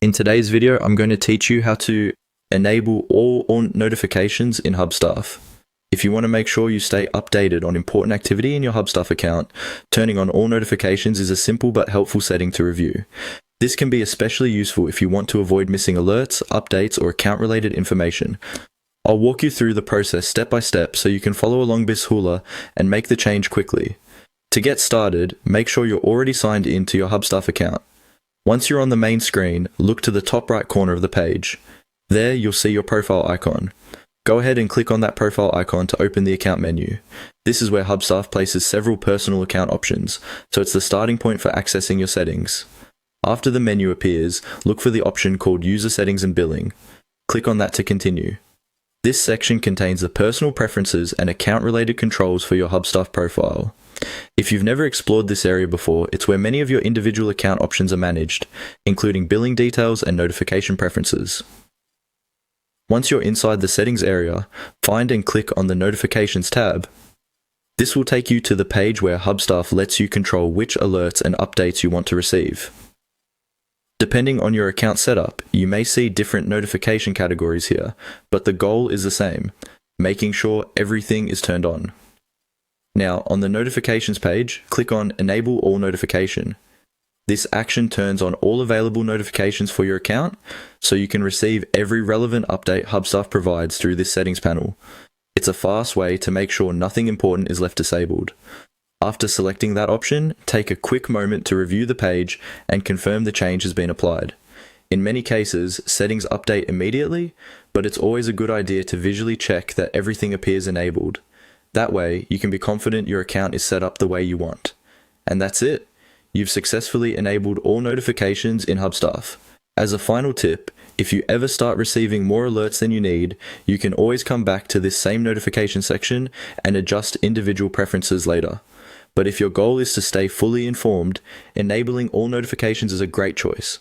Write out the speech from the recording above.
In today's video, I'm going to teach you how to enable all notifications in Hubstaff. If you want to make sure you stay updated on important activity in your Hubstaff account, turning on all notifications is a simple but helpful setting to review. This can be especially useful if you want to avoid missing alerts, updates, or account-related information. I'll walk you through the process step by step so you can follow along Bishula and make the change quickly. To get started, make sure you're already signed in to your Hubstaff account. Once you're on the main screen, look to the top right corner of the page. There, you'll see your profile icon. Go ahead and click on that profile icon to open the account menu. This is where Hubstaff places several personal account options, so it's the starting point for accessing your settings. After the menu appears, look for the option called User Settings and Billing. Click on that to continue. This section contains the personal preferences and account-related controls for your Hubstaff profile. If you've never explored this area before, it's where many of your individual account options are managed, including billing details and notification preferences. Once you're inside the settings area, find and click on the Notifications tab. This will take you to the page where Hubstaff lets you control which alerts and updates you want to receive. Depending on your account setup, you may see different notification categories here, but the goal is the same, making sure everything is turned on. Now, on the Notifications page, click on Enable All Notification. This action turns on all available notifications for your account, so you can receive every relevant update Hubstaff provides through this settings panel. It's a fast way to make sure nothing important is left disabled. After selecting that option, take a quick moment to review the page and confirm the change has been applied. In many cases, settings update immediately, but it's always a good idea to visually check that everything appears enabled. That way, you can be confident your account is set up the way you want. And that's it. You've successfully enabled all notifications in Hubstaff. As a final tip, if you ever start receiving more alerts than you need, you can always come back to this same notification section and adjust individual preferences later. But if your goal is to stay fully informed, enabling all notifications is a great choice.